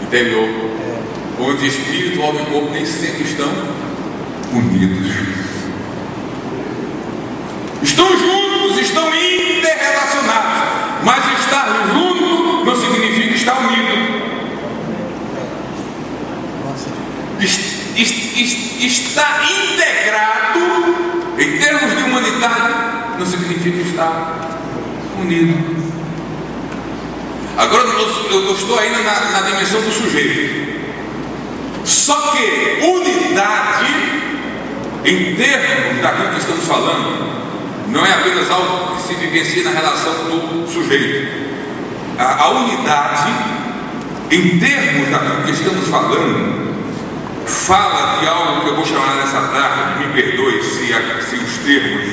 interior, onde espírito, alma e corpo nem sempre estão unidos. Estão juntos, estão interrelacionados, mas estar junto não significa estar unido. Estar integrado em termos de humanidade não significa estar unido. Agora eu estou ainda na dimensão do sujeito. Só que unidade, em termos daquilo que estamos falando, não é apenas algo que se vivencia na relação do sujeito. A unidade, em termos daquilo que estamos falando, fala de algo que eu vou chamar nessa tarde, me perdoe se os termos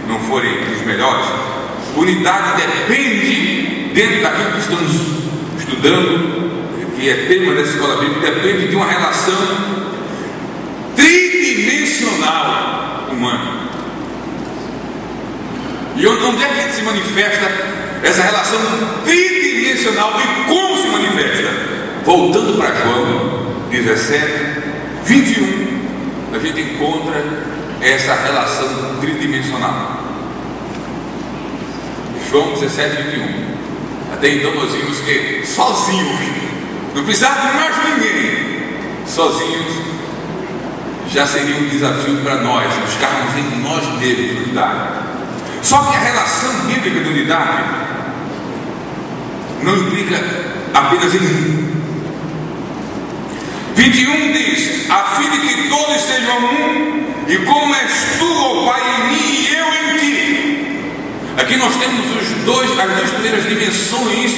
não forem os melhores. Unidade depende, dentro daquilo que estamos estudando, que é tema dessa escola bíblica, depende de uma relação tridimensional humana. E onde é que se manifesta essa relação tridimensional e como se manifesta? Voltando para João 17, 21, a gente encontra essa relação tridimensional. João 17, 21. Até então nós vimos que sozinhos, não precisava de mais ninguém, sozinhos já seria um desafio para nós, buscarmos em nós mesmos unidade. Só que a relação bíblica de unidade não implica apenas em um. 21 diz: a fim de que todos sejam um, e como és tu, ó Pai, em mim e eu em ti. Aqui nós temos as duas primeiras dimensões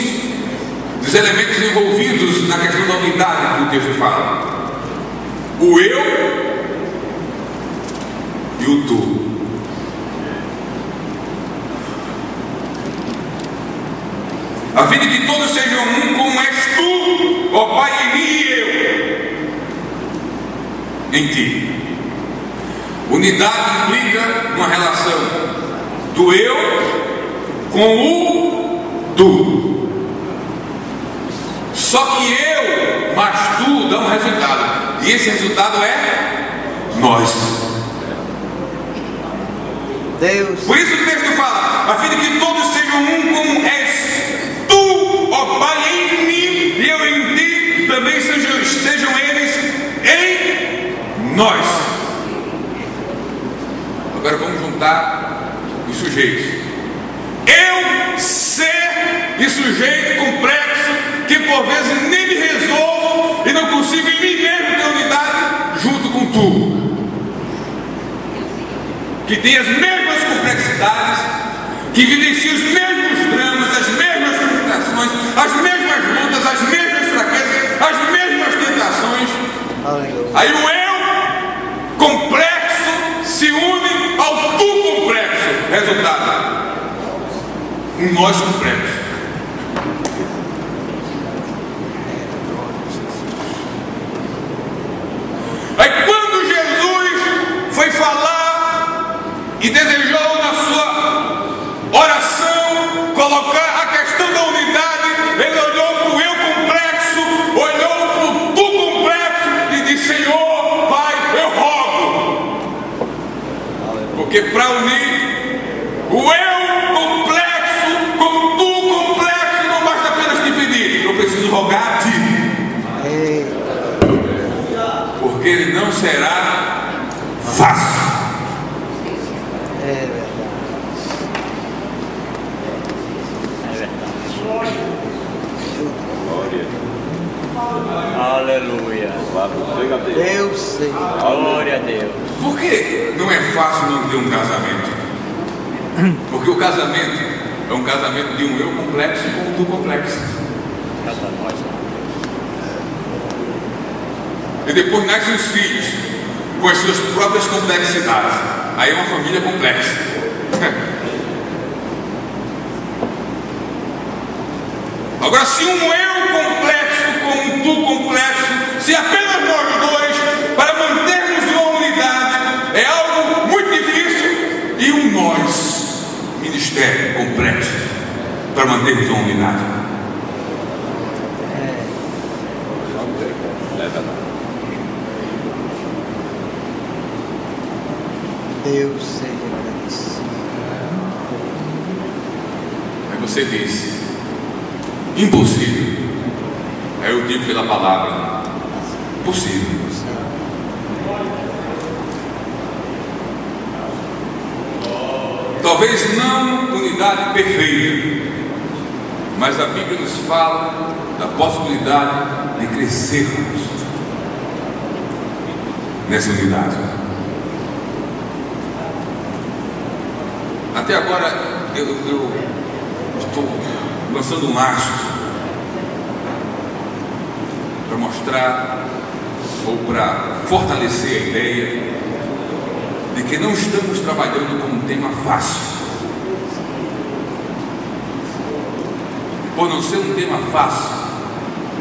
dos elementos envolvidos na questão da unidade que o texto fala: o eu e o tu. A fim de que todos sejam um, como és tu, ó Pai, em mim e eu em ti. Unidade implica uma relação do eu com o tu. Só que eu mais tu dá um resultado, e esse resultado é nós. Deus. Por isso o texto fala: a fim de que todos sejam um, como és tu, ó Pai, em mim e eu em ti, também sejam eles em nós. Agora vamos juntar os sujeitos. Eu, ser e sujeito complexo, que por vezes nem me resolvo e não consigo em mim mesmo ter unidade junto com tu, que tem as mesmas complexidades, que vivencia os mesmos dramas, as mesmas frustrações, as mesmas lutas, as mesmas fraquezas, as mesmas tentações. Aí o eu complexo se une ao tu complexo. Resultado: um nós complexo. Aí quando Jesus foi falar e desejou na sua oração colocar a questão da unidade, ele olhou para o eu complexo, olhou para o tu complexo e disse: Senhor, Pai, eu rogo. Porque para unir o eu complexo com o tu complexo não basta apenas te pedir, eu preciso rogar a ti. Porque ele não será fácil. É verdade. Aleluia. Deus, Senhor. Glória a Deus. Por que não é fácil manter um casamento? Porque o casamento é um casamento de um eu complexo com um tu complexo. E depois nascem os filhos com as suas próprias complexidades. Aí é uma família complexa. Agora, se um eu complexo com um tu complexo, se apenas nós dois, para mantermos uma unidade, é algo muito difícil. E um nós, ministério complexo, para mantermos uma unidade. Deus seja agradecido. Aí você diz: impossível. Aí eu digo pela palavra: possível. Talvez não unidade perfeita, mas a Bíblia nos fala da possibilidade de crescermos nessa unidade. Até agora eu estou lançando um laço para mostrar ou para fortalecer a ideia de que não estamos trabalhando com um tema fácil. E por não ser um tema fácil,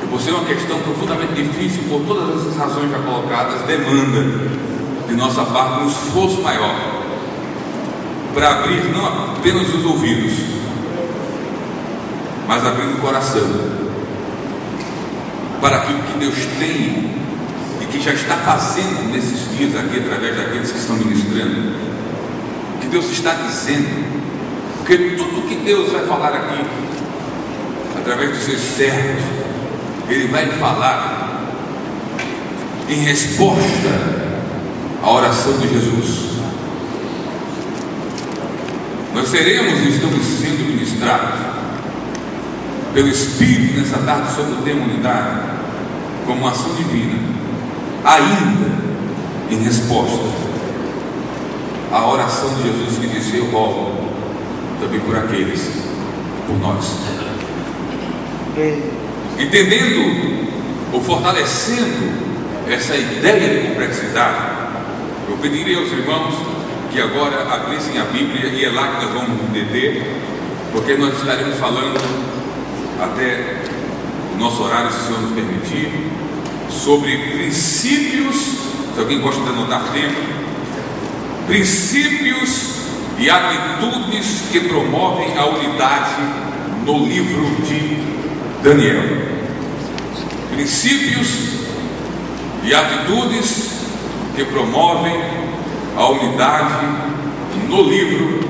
e por ser uma questão profundamente difícil, por todas essas razões já colocadas, demanda de nossa parte um esforço maior para abrir não apenas os ouvidos, mas abrir o coração para aquilo que Deus tem e que já está fazendo nesses dias aqui, através daqueles que estão ministrando, que Deus está dizendo, porque tudo que Deus vai falar aqui, através dos seus servos, Ele vai falar em resposta à oração de Jesus. Nós seremos e estamos sendo ministrados pelo Espírito nessa tarde sobre o tema unidade, como uma ação divina, ainda em resposta à oração de Jesus, que disse: eu rogo também por aqueles, por nós. Entendendo ou fortalecendo essa ideia de complexidade, eu pediria aos irmãos que agora abrissem a Bíblia, e é lá que nós vamos nos deter, porque nós estaremos falando até o nosso horário, se o Senhor nos permitir, sobre princípios. Se alguém gosta de anotar tempo, princípios e atitudes que promovem a unidade no livro de Daniel. Princípios e atitudes que promovem a unidade no livro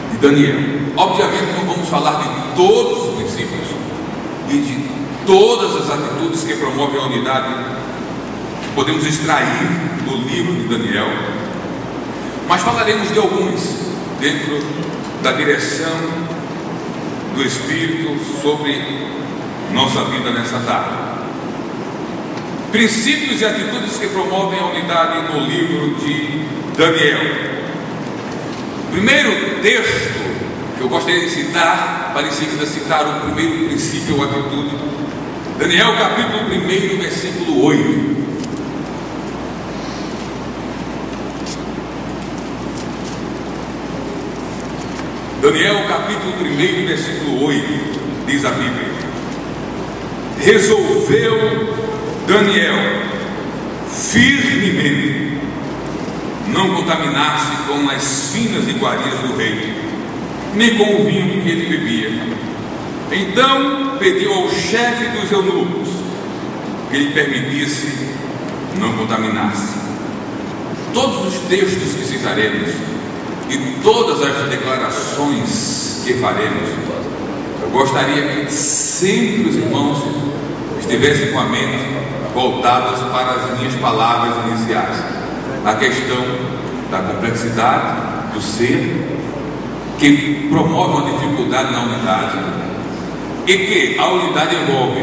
de Daniel. Obviamente não vamos falar de todos os princípios e de todas as atitudes que promovem a unidade que podemos extrair do livro de Daniel, mas falaremos de alguns dentro da direção do Espírito sobre nossa vida nessa tarde. Princípios e atitudes que promovem a unidade no livro de Daniel. O primeiro texto que eu gostaria de citar, para em seguida citar o primeiro princípio ou atitude, Daniel capítulo 1, versículo 8. Daniel capítulo 1, versículo 8, diz a Bíblia: resolveu Daniel firmemente não contaminar-se com as finas iguarias do rei, nem com o vinho que ele bebia. Então pediu ao chefe dos eunucos que lhe permitisse não contaminar-se. Todos os textos que citaremos e todas as declarações que faremos, eu gostaria que sempre os irmãos estivessem com a mente voltadas para as minhas palavras iniciais, a questão da complexidade do ser, que promove uma dificuldade na unidade, e que a unidade envolve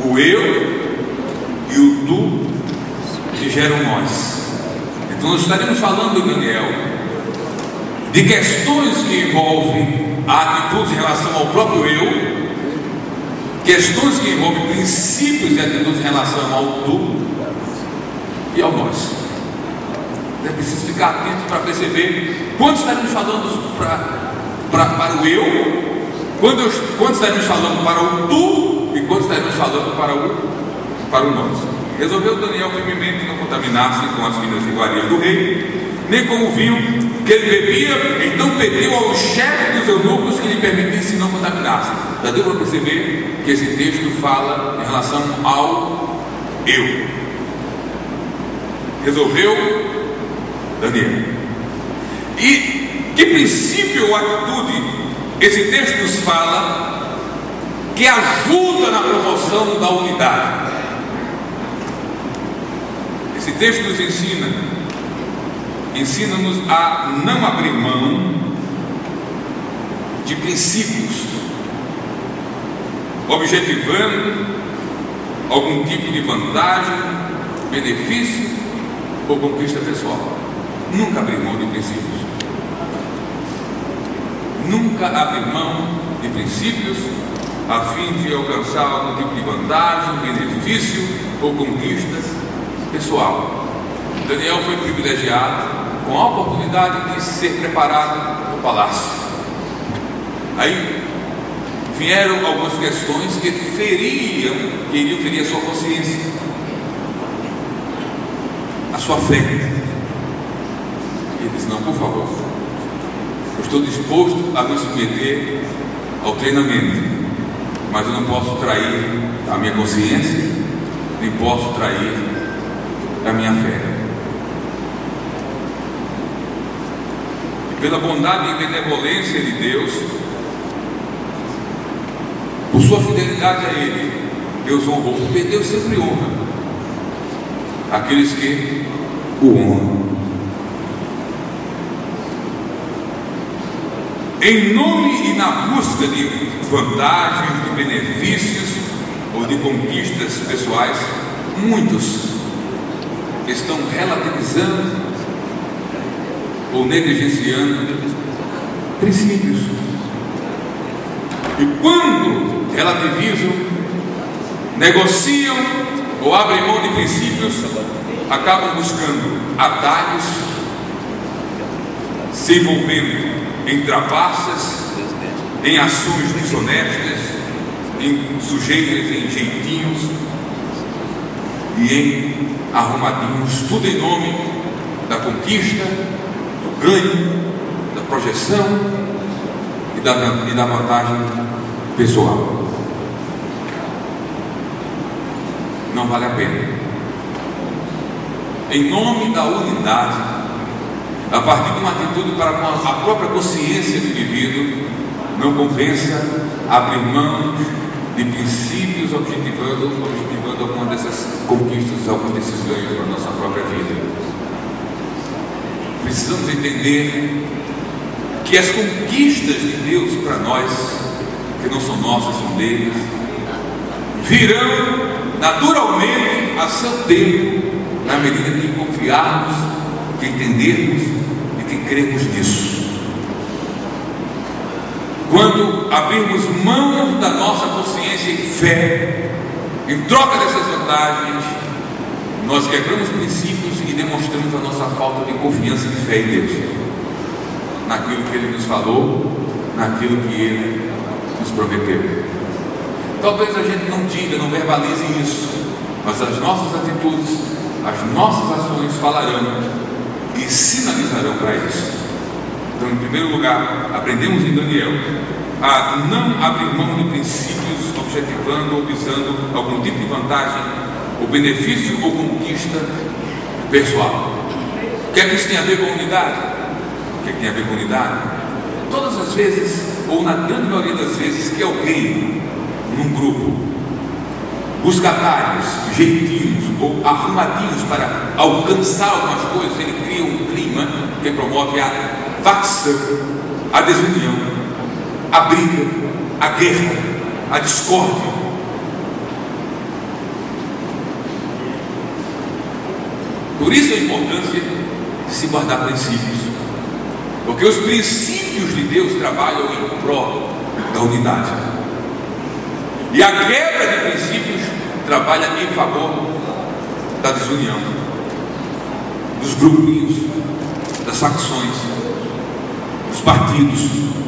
o eu e o tu, que geram nós. Então nós estaremos falando em Daniel de questões que envolvem a atitude em relação ao próprio eu, questões que envolvem princípios e atitudes em relação ao tu e ao nós. É preciso ficar atento para perceber quando estaremos falando para o eu, quando estaremos falando para o tu e quando estaremos falando para o nós. Resolveu Daniel firmemente não contaminar-se com as finas iguarias do rei, nem com o vinho que ele bebia. Então pediu ao chefe dos eunucos que lhe permitisse não contaminar-se. Já deu para perceber que esse texto fala em relação ao eu. Resolveu Daniel. E que princípio ou atitude esse texto nos fala que ajuda na promoção da unidade? Esse texto nos ensina-nos a não abrir mão de princípios, objetivando algum tipo de vantagem, benefício ou conquista pessoal. Nunca abrir mão de princípios. Nunca abrir mão de princípios a fim de alcançar algum tipo de vantagem, benefício ou conquista pessoal. Daniel foi privilegiado com a oportunidade de ser preparado no palácio. Aí vieram algumas questões que iriam ferir a sua consciência, a sua fé. Ele disse: não, por favor, eu estou disposto a me submeter ao treinamento, mas eu não posso trair a minha consciência, nem posso trair a minha fé. E pela bondade e benevolência de Deus, por sua fidelidade a Ele, Deus honrou, porque Deus sempre honra aqueles que o honram. Em nome e na busca de vantagens, de benefícios ou de conquistas pessoais, muitos estão relativizando ou negligenciando princípios. E quando relativizam, negociam ou abrem mão de princípios, acabam buscando atalhos, se envolvendo em trapaças, em ações desonestas, em sujeiras, em jeitinhos e em arrumadinhos, tudo em nome da conquista, do ganho, da projeção e da vantagem pessoal. Não vale a pena. Em nome da unidade, a partir de uma atitude para com a própria consciência do indivíduo, não compensa abrir mão de princípios objetivando alguma dessas conquistas, algum desses ganhos para a nossa própria vida. Precisamos entender que as conquistas de Deus para nós, que não são nossas, são deles, virão naturalmente a seu tempo, na medida que confiarmos, que entendermos e que cremos nisso. Quando abrirmos mão da nossa consciência e fé, em troca dessas vantagens, nós quebramos princípios e demonstramos a nossa falta de confiança e fé em Deus, naquilo que Ele nos falou, naquilo que Ele nos prometeu. Talvez a gente não diga, não verbalize isso, mas as nossas atitudes, as nossas ações falarão e sinalizarão para isso. Então, em primeiro lugar, aprendemos em Daniel a não abrir mão de princípios objetivando ou visando algum tipo de vantagem, ou benefício ou conquista pessoal. O que é que isso tem a ver com unidade? O que é que tem a ver com unidade? Todas as vezes, ou na grande maioria das vezes, que alguém num grupo busca atalhos, jeitinhos ou arrumadinhos para alcançar algumas coisas, ele cria um clima que promove a facção, a desunião, a briga, a guerra, a discórdia. Por isso a importância de se guardar princípios, porque os princípios de Deus trabalham em prol da unidade, e a quebra de princípios trabalha em favor da desunião, dos grupinhos, das facções, dos partidos.